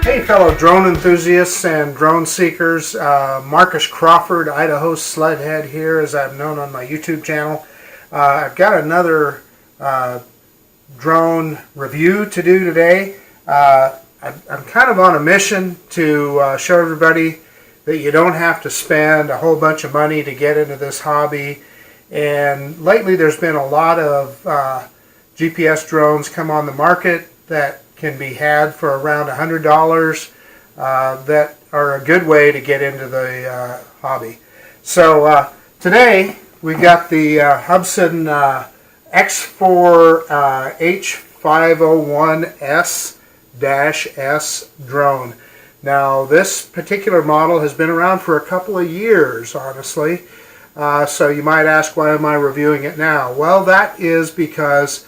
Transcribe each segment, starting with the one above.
Hey fellow drone enthusiasts and drone seekers, Marcus Crawford, Idaho Sledhead here, as I'm known on my YouTube channel. I've got another drone review to do today. I'm kind of on a mission to show everybody that you don't have to spend a whole bunch of money to get into this hobby. And lately there's been a lot of GPS drones come on the market that can be had for around $100 that are a good way to get into the hobby. So today we've got the Hubsan H501S-S drone. Now this particular model has been around for a couple of years, honestly. So you might ask, why am I reviewing it now? Well, that is because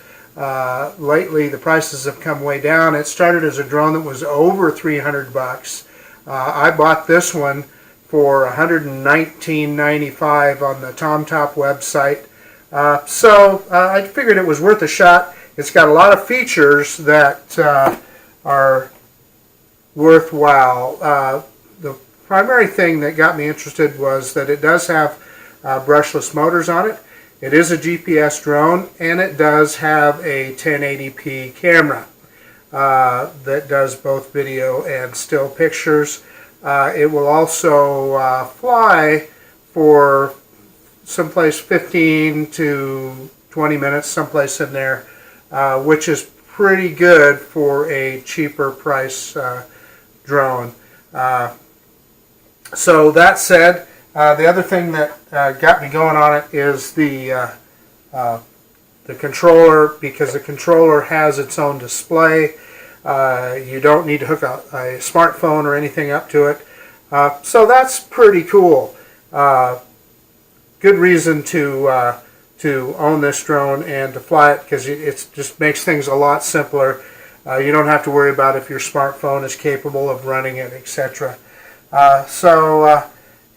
lately the prices have come way down. It started as a drone that was over 300 bucks. I bought this one for $119.95 on the TomTop website. So I figured it was worth a shot. It's got a lot of features that are worthwhile. The primary thing that got me interested was that it does have brushless motors on it. It is a GPS drone, and it does have a 1080p camera that does both video and still pictures. It will also fly for someplace 15 to 20 minutes, someplace in there, which is pretty good for a cheaper price drone. So that said, the other thing that got me going on it is the controller, because the controller has its own display. You don't need to hook a smartphone or anything up to it. So that's pretty cool. Good reason to own this drone and to fly it, because it just makes things a lot simpler. You don't have to worry about if your smartphone is capable of running it, etc.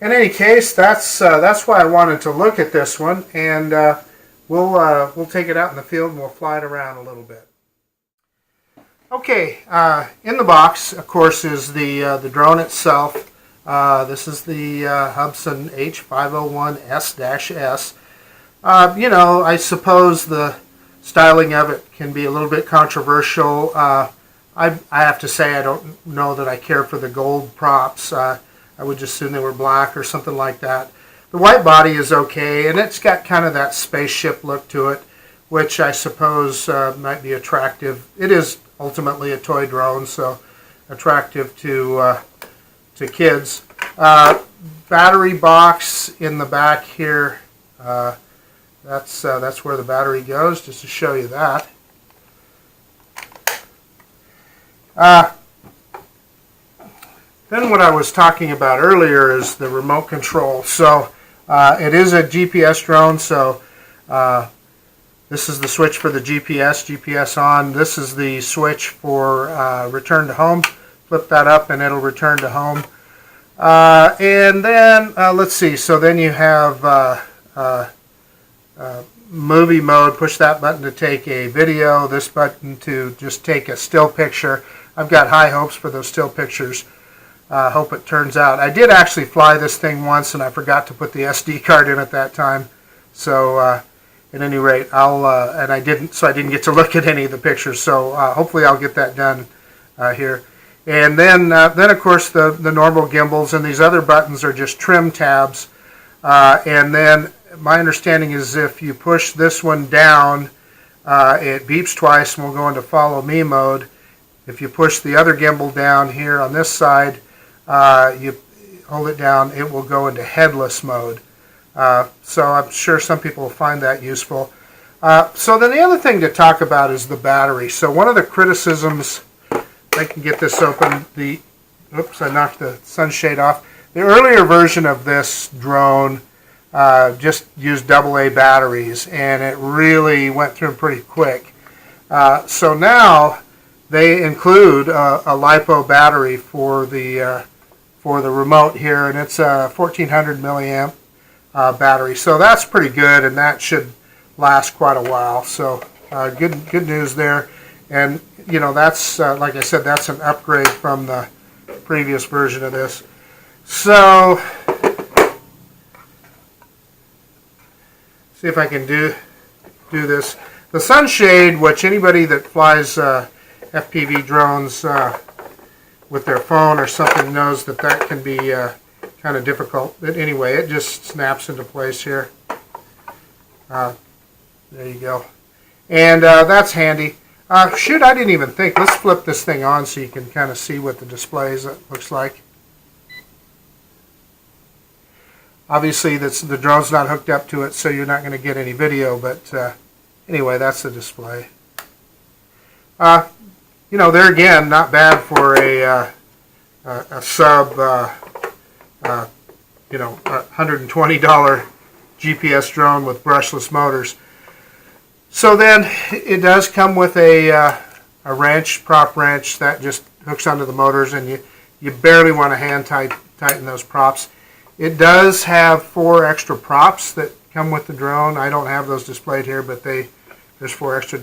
In any case, that's why I wanted to look at this one, and we'll take it out in the field and we'll fly it around a little bit. Okay, in the box, of course, is the drone itself. This is the Hubsan H501S-S. You know, I suppose the styling of it can be a little bit controversial. I have to say I don't know that I care for the gold props. I would just assume they were black or something like that. The white body is okay, and it's got kind of that spaceship look to it, which I suppose might be attractive. It is ultimately a toy drone, so attractive to kids. Battery box in the back here. That's where the battery goes, just to show you that. Then what I was talking about earlier is the remote control. So it is a GPS drone, so this is the switch for the GPS on. This is the switch for return to home. Flip that up and it'll return to home. And then, let's see, so then you have movie mode. Push that button to take a video, this button to just take a still picture. I've got high hopes for those still pictures. Hope it turns out. I did actually fly this thing once, and I forgot to put the SD card in at that time. So, at any rate, I didn't get to look at any of the pictures. So, hopefully, I'll get that done here. And then of course, the normal gimbals, and these other buttons are just trim tabs. And then my understanding is if you push this one down, it beeps twice and will go into follow me mode. If you push the other gimbal down here on this side, you hold it down, it will go into headless mode. So I'm sure some people will find that useful. So then the other thing to talk about is the battery. So one of the criticisms, if I can get this open, oops, I knocked the sunshade off. The earlier version of this drone just used AA batteries, and it really went through them pretty quick. So now they include a LiPo battery for the remote here, and it's a 1400 milliamp battery. So that's pretty good, and that should last quite a while. So good news there. And you know, that's like I said, that's an upgrade from the previous version of this. So see if I can do this. The sunshade, which anybody that flies FPV drones with their phone or something knows that can be kind of difficult. But anyway, it just snaps into place here. There you go. And that's handy. Shoot, I didn't even think. Let's flip this thing on so you can kind of see what the display looks like. Obviously, the drone's not hooked up to it, so you're not going to get any video, but anyway, that's the display. You know, there again, not bad for a sub, you know, $120 GPS drone with brushless motors. So then it does come with a wrench, prop wrench, that just hooks onto the motors, and you barely want to hand tighten those props. It does have 4 extra props that come with the drone. I don't have those displayed here, but there's 4 extra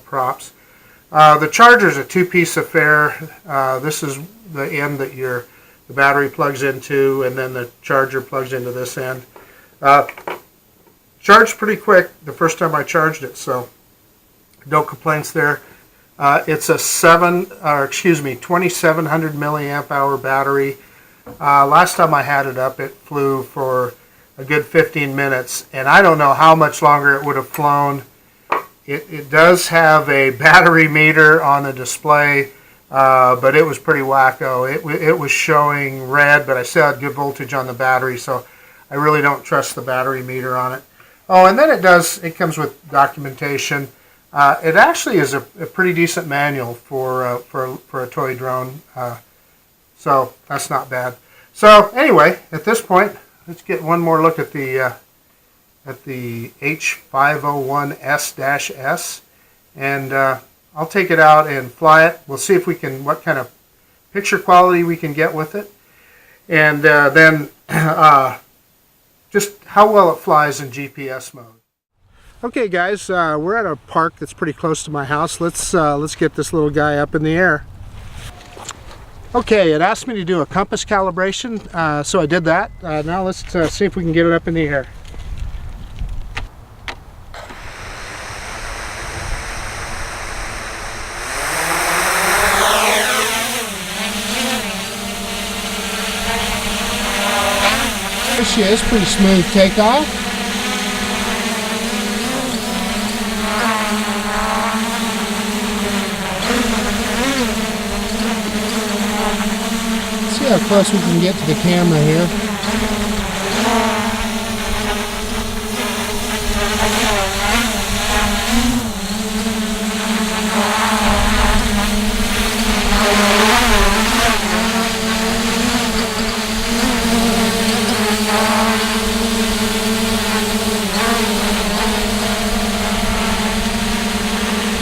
props. The charger is a 2-piece affair. This is the end that the battery plugs into, and then the charger plugs into this end. Charged pretty quick the first time I charged it, so no complaints there. It's a 2700 milliamp hour battery. Last time I had it up, it flew for a good 15 minutes, and I don't know how much longer it would have flown. It does have a battery meter on the display, but it was pretty wacko. It was showing red, but I still had good voltage on the battery, so I really don't trust the battery meter on it. Oh, and then it comes with documentation. It actually is a pretty decent manual for a toy drone, so that's not bad. So anyway, at this point, let's get one more look at the H501S-S, and I'll take it out and fly it. We'll see if we can, what kind of picture quality we can get with it, and then just how well it flies in GPS mode. Okay guys, we're at a park that's pretty close to my house. Let's get this little guy up in the air. Okay, it asked me to do a compass calibration, so I did that. Now let's see if we can get it up in the air. There she is, pretty smooth takeoff. Let's see how close we can get to the camera here.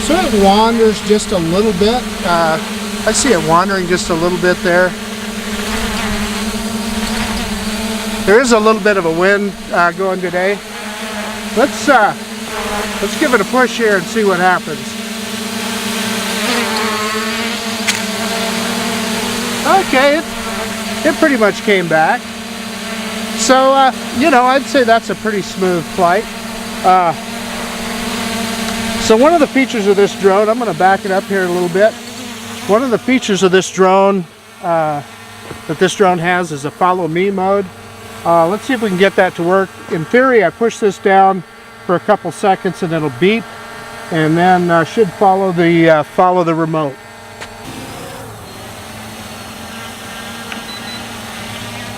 So it wanders just a little bit. I see it wandering just a little bit there. There is a little bit of a wind going today. Let's give it a push here and see what happens. Okay, it pretty much came back. So you know, I'd say that's a pretty smooth flight. So one of the features of this drone, I'm going to back it up here a little bit. One of the features of this drone that this drone has is a follow me mode. Let's see if we can get that to work. In theory, I push this down for a couple seconds and it'll beep, and then should follow the remote.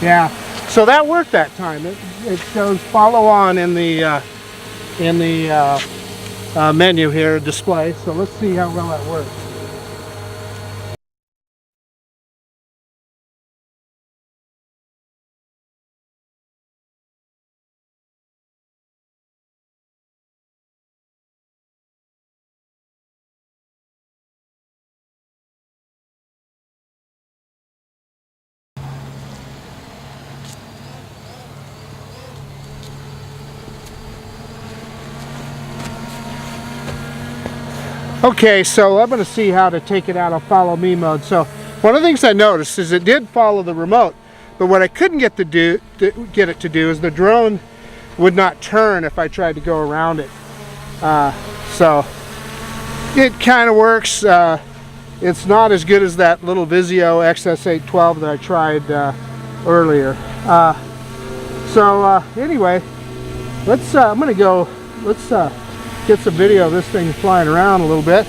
Yeah, so that worked that time. It shows follow on in the menu here, display. So let's see how well that works. Okay, so I'm going to see how to take it out of follow me mode. So one of the things I noticed is it did follow the remote, but what I couldn't get it to do is the drone would not turn if I tried to go around it. So it kind of works. It's not as good as that little Vizio XS812 that I tried earlier. Anyway, let's get some video of this thing flying around a little bit.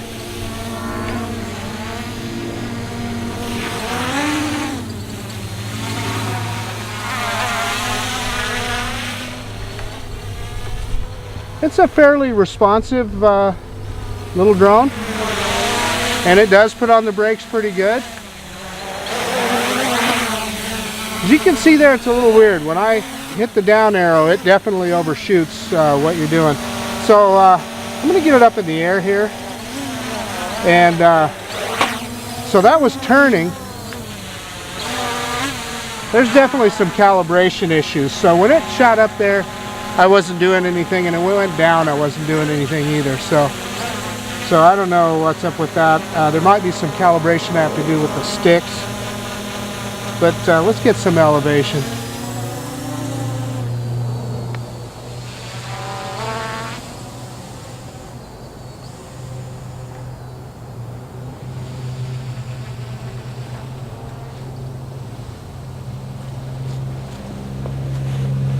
It's a fairly responsive little drone, and it does put on the brakes pretty good. As you can see there, it's a little weird. When I hit the down arrow, it definitely overshoots what you're doing. So I'm going to get it up in the air here, and so that was turning. There's definitely some calibration issues. So when it shot up there, I wasn't doing anything, and when it went down, I wasn't doing anything either. So I don't know what's up with that. There might be some calibration I have to do with the sticks, but let's get some elevation.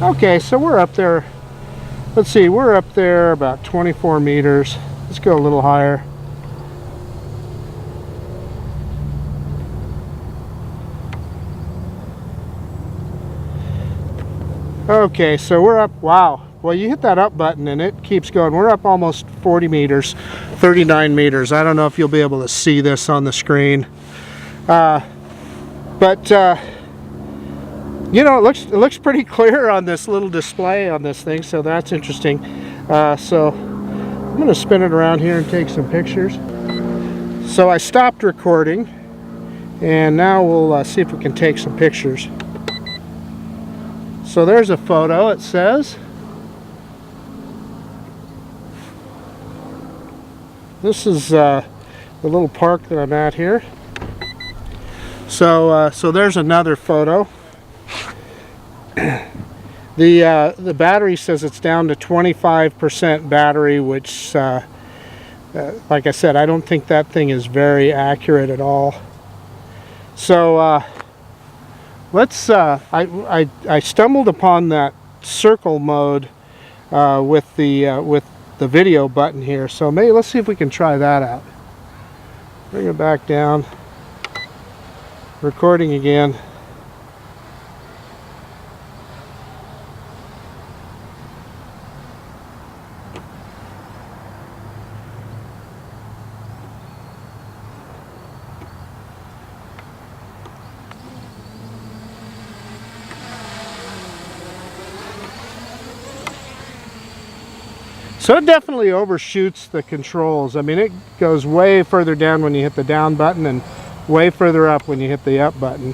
Okay, so we're up there. Let's see, we're up there about 24 meters. Let's go a little higher. Okay, so we're up. Wow. Well, you hit that up button and it keeps going. We're up almost 40 meters, 39 meters. I don't know if you'll be able to see this on the screen. You know, it looks pretty clear on this little display on this thing, so that's interesting. So I'm going to spin it around here and take some pictures. So I stopped recording, and now we'll see if we can take some pictures. So there's a photo, it says. This is the little park that I'm at here. So there's another photo. The battery says it's down to 25% battery, which like I said, I don't think that thing is very accurate at all. So let's I stumbled upon that circle mode with the video button here, so maybe let's see if we can try that out. Bring it back down, recording again. So it definitely overshoots the controls. I mean, it goes way further down when you hit the down button and way further up when you hit the up button.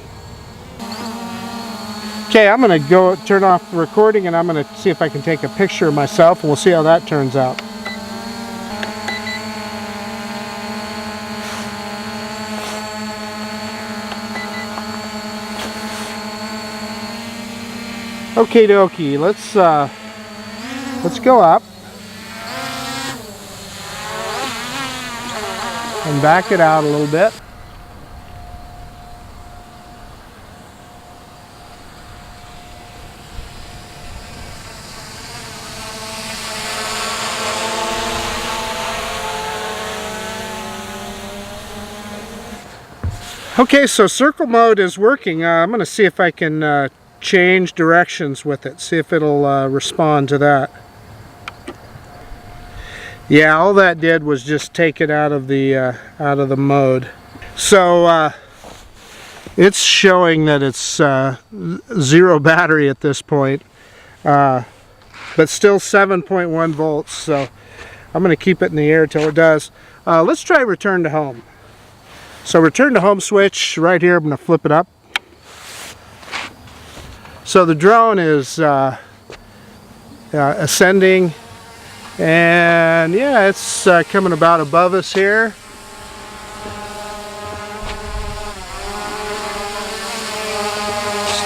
Okay, I'm going to go turn off the recording, and I'm going to see if I can take a picture of myself, and we'll see how that turns out. Okie dokie, let's go up and back it out a little bit. Okay, so circle mode is working. I'm going to see if I can change directions with it, see if it'll respond to that. Yeah, all that did was just take it out of the mode. So it's showing that it's zero battery at this point, but still 7.1 volts. So I'm going to keep it in the air till it does. Let's try return to home. So return to home switch right here. I'm going to flip it up. So the drone is ascending And yeah, it's coming about above us here.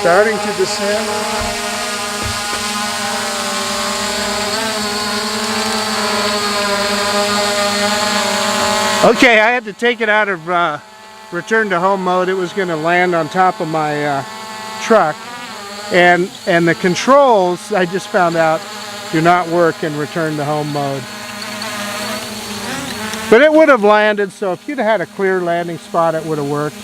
Starting to descend. Okay, I had to take it out of return to home mode. It was going to land on top of my truck, and the controls, I just found out, do not work in return to home mode. But it would have landed, so if you'd had a clear landing spot, it would have worked.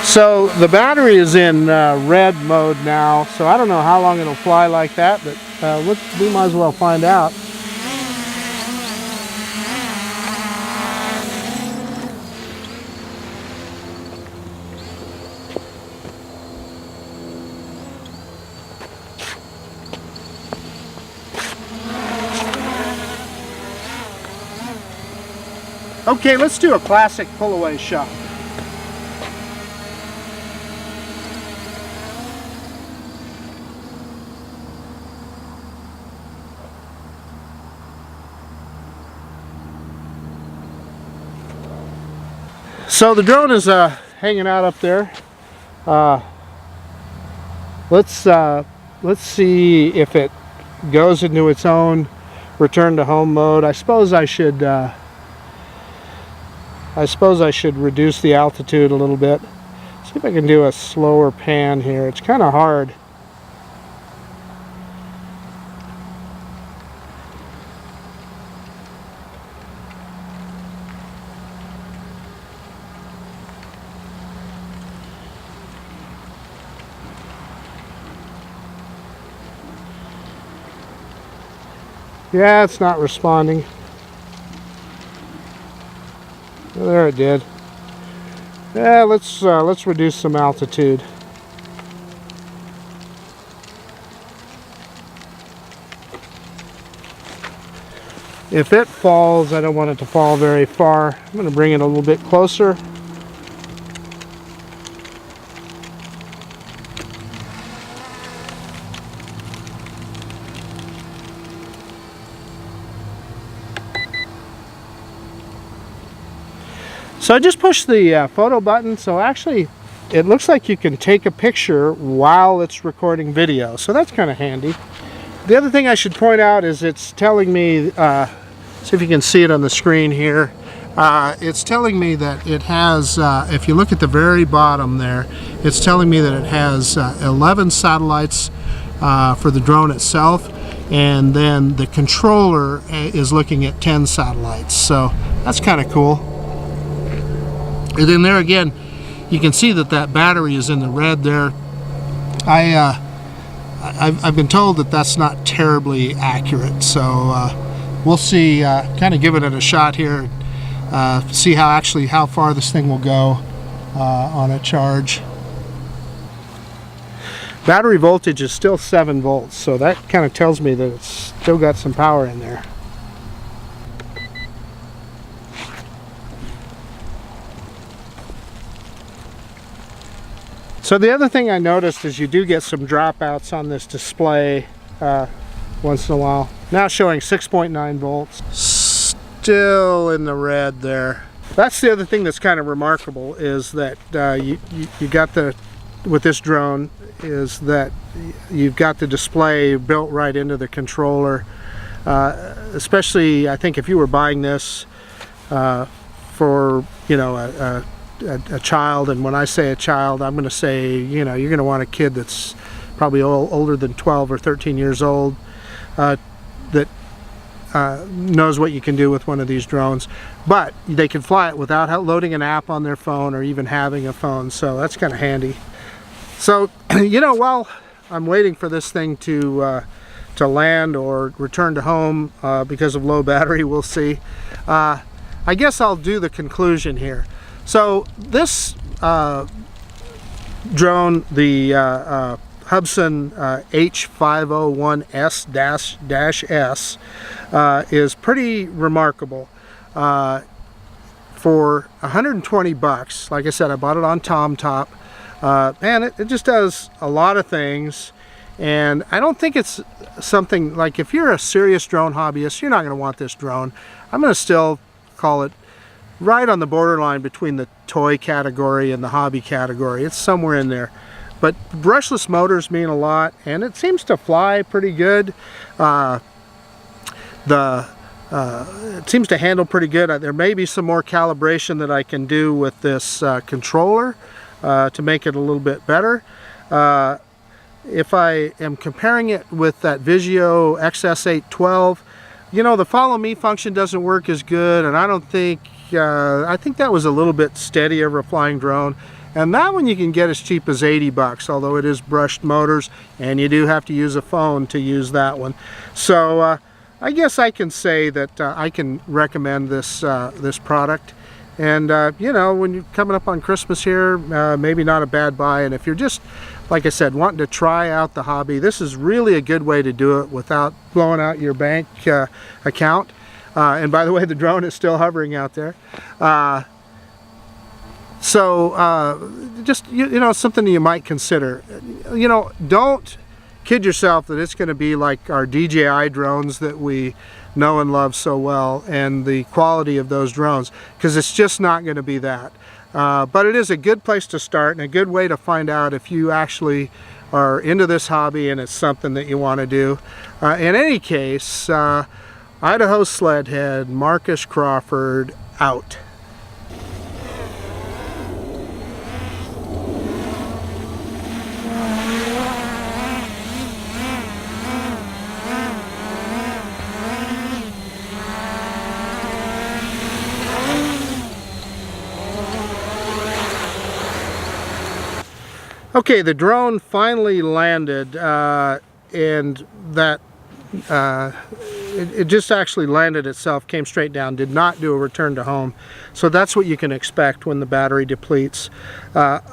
So the battery is in red mode now, so I don't know how long it'll fly like that, but we might as well find out. Okay, let's do a classic pull-away shot. So the drone is hanging out up there. Let's see if it goes into its own return to home mode. I suppose I should reduce the altitude a little bit. See if I can do a slower pan here. It's kind of hard. Yeah, it's not responding. Well, there it did. Yeah, let's reduce some altitude. If it falls, I don't want it to fall very far. I'm going to bring it a little bit closer. So I just pushed the photo button, so actually it looks like you can take a picture while it's recording video, so that's kind of handy. The other thing I should point out is it's telling me, see if you can see it on the screen here, it's telling me that it has, if you look at the very bottom there, it's telling me that it has 11 satellites for the drone itself, and then the controller is looking at 10 satellites, so that's kind of cool. And then there again, you can see that that battery is in the red there. I've been told that that's not terribly accurate, so we'll see. Kind of giving it a shot here, see how far this thing will go on a charge. Battery voltage is still 7 volts, so that kind of tells me that it's still got some power in there. So the other thing I noticed is you do get some dropouts on this display once in a while. Now showing 6.9 volts. Still in the red there. That's the other thing that's kind of remarkable, is that you got the, with this drone, is that you've got the display built right into the controller. Especially, I think if you were buying this for, you know, a child, and when I say a child, I'm going to say, you know, you're going to want a kid that's probably older than 12 or 13 years old, that knows what you can do with one of these drones, but they can fly it without loading an app on their phone or even having a phone, so that's kind of handy. So, you know, while I'm waiting for this thing to land or return to home because of low battery, we'll see, I guess I'll do the conclusion here. So this drone, the Hubsan H501S-S, is pretty remarkable. for 120 bucks. Like I said, I bought it on TomTop. Man, it just does a lot of things, and I don't think it's something like, if you're a serious drone hobbyist, you're not going to want this drone. I'm going to still call it right on the borderline between the toy category and the hobby category. It's somewhere in there. But brushless motors mean a lot, and it seems to fly pretty good. It seems to handle pretty good. There may be some more calibration that I can do with this controller to make it a little bit better. If I am comparing it with that Vizio XS812, you know, the follow me function doesn't work as good, and I don't think, I think that was a little bit steadier of a flying drone. And that one you can get as cheap as 80 bucks, although it is brushed motors, and you do have to use a phone to use that one. So I guess I can say that I can recommend this this product. And you know, when you're coming up on Christmas here, maybe not a bad buy. And if you're just, like I said, wanting to try out the hobby, this is really a good way to do it without blowing out your bank account. And by the way, the drone is still hovering out there. Just, you know, something that you might consider. You know, don't kid yourself that it's going to be like our DJI drones that we know and love so well, and the quality of those drones, because it's just not going to be that. But it is a good place to start, and a good way to find out if you actually are into this hobby and it's something that you want to do. In any case, Idaho Sledhead, Marcus Crawford, out. Okay, the drone finally landed, and that it just actually landed itself, came straight down, did not do a return to home. So that's what you can expect when the battery depletes. It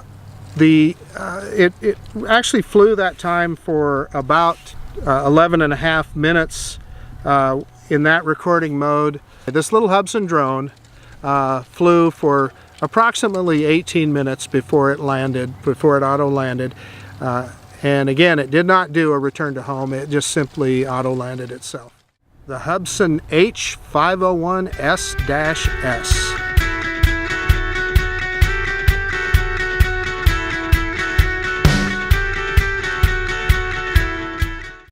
actually flew that time for about 11.5 minutes in that recording mode. This little Hubsan drone flew for approximately 18 minutes before it landed, before it auto landed. And again, it did not do a return to home, it just simply auto landed itself. The Hubsan H501S-S.